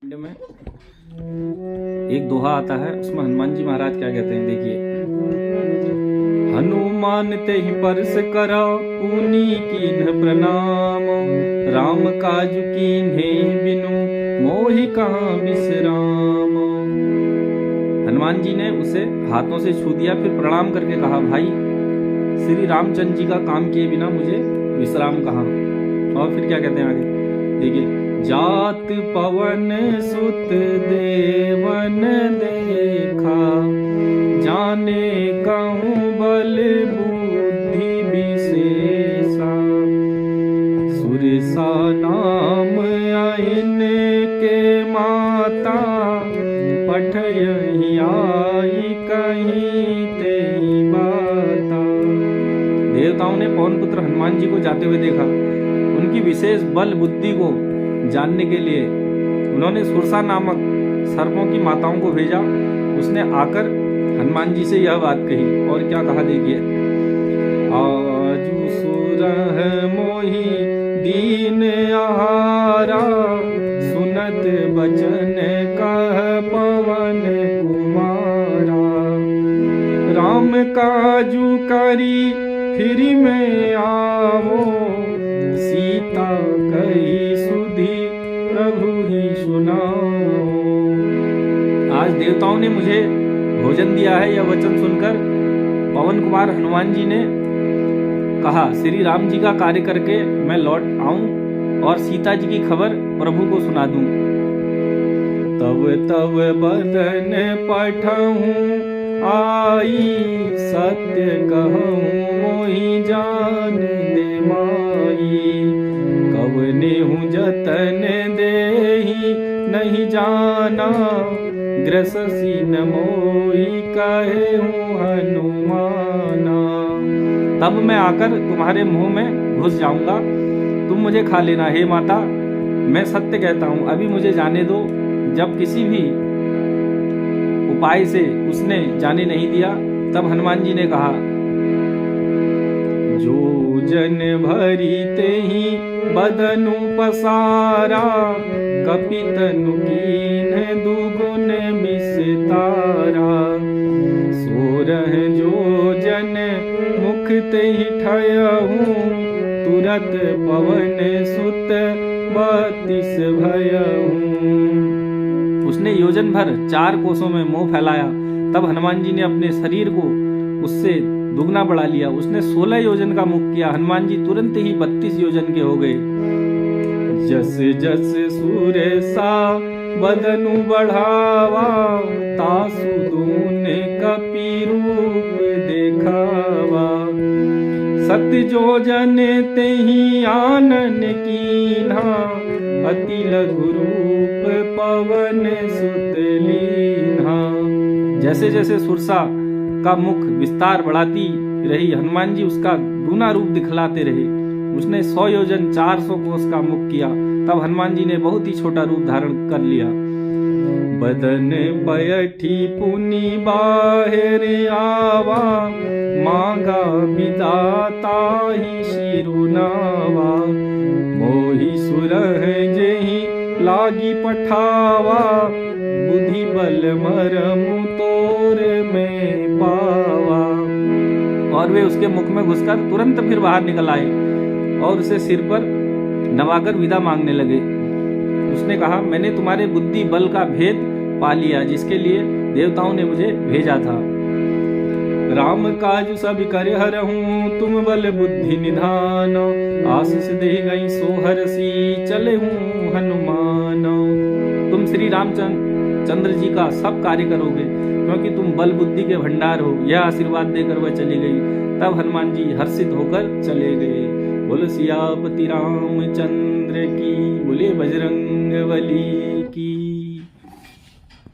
में एक दोहा आता है, उसमें हनुमान जी महाराज क्या कहते हैं, देखिए। हनुमान ते ही परस करा पुनि कीन्ह प्रणाम, राम काज कीन्हे बिनु मोहि कहाँ विश्राम। हनुमान जी ने उसे हाथों से छू दिया, फिर प्रणाम करके कहा, भाई श्री रामचंद्र जी का काम किए बिना मुझे विश्राम कहाँ। और फिर क्या कहते हैं आगे, देखिए। जात पवन सुत देवन देखा, जाने कहूँ बल बुद्धि विशेषा, सुरसा नाम आइन के माता, पठयहि आई कहीं ते बाता। देवताओं ने पवन पुत्र हनुमान जी को जाते हुए देखा। उनकी विशेष बल बुद्धि को जानने के लिए उन्होंने सुरसा नामक सर्पों की माताओं को भेजा। उसने आकर हनुमान जी से यह बात कही और क्या कहा, देखिए। आजु सुरह मोहि दीन आहारा, सुनत बचन कह पवन कुमारा, राम काजु करी फिर में आवो, सीता कही सुधी प्रभु ही सुनाओ। आज देवताओं ने मुझे भोजन दिया है, यह वचन सुनकर पवन कुमार हनुमान जी ने कहा, श्री राम जी का कार्य करके मैं लौट आऊं और सीता जी की खबर प्रभु को सुना दूं। तब तब बदन पठहूं आई, सत्य कहूं मोहि जान दे माई, कवने हूँ जतन देहि नहीं जाना, ग्रससी न मोहि कहे हूँ हनुमाना। तब मैं आकर तुम्हारे मुंह में घुस जाऊंगा, तुम मुझे खा लेना। हे माता, मैं सत्य कहता हूँ, अभी मुझे जाने दो। जब किसी भी उपाय से उसने जाने नहीं दिया, तब हनुमान जी ने कहा, जो जन भरी ते ही बदनु पसारा, कपितनु कीन्ह दुगुन विस्तारा, सोरह जो जन मुख ते ही ठयहूँ, तुरत पवन सुत 32 भयहूँ। उसने योजन भर 4 कोसों में मोह फैलाया। तब हनुमान जी ने अपने शरीर को उससे दुगना बढ़ा लिया। उसने 16 योजन का मुख किया। हनुमान जी तुरंत ही 32 योजन के हो गए। जस जस सूर्य सा बदनु बढ़ावा, तासु दून कपि रूप देखावा, सत्य जो जन ते ही आनन कीन्हा, अति लघु रूप पवन सुत लीन्हा। जैसे जैसे सुरसा का मुख विस्तार बढ़ाती रही, हनुमान जी उसका दूना रूप दिखलाते रहे। उसने 100 योजन 400 कोस का मुख किया। तब हनुमान जी ने बहुत ही छोटा रूप धारण कर लिया। बदन पयठी पुनि बाहिर आवा, मांगा विदाता ही शिरुनावा, मोहि सुरह जेहि लागी पठावा, बुद्धि बल मरमु तोर में पावा। और वे उसके मुख में घुसकर तुरंत फिर बाहर निकल आए और उसे सिर पर नवाकर विदा मांगने लगे। उसने कहा, मैंने तुम्हारे बुद्धि बल का भेद पा लिया, जिसके लिए देवताओं ने मुझे भेजा था। राम काज सब कर हरहूँ, तुम बल बुद्धि निधान, आशीष दे गई सोहरसी, चले हूँ हनुमान। तुम श्री रामचंद्र जी का सब कार्य करोगे, क्योंकि तुम बल बुद्धि के भंडार हो। यह आशीर्वाद देकर वह चली गई। तब हनुमान जी हर्षित होकर चले गए। बोल सियापति रामचंद्र की, बोले बजरंग बली की।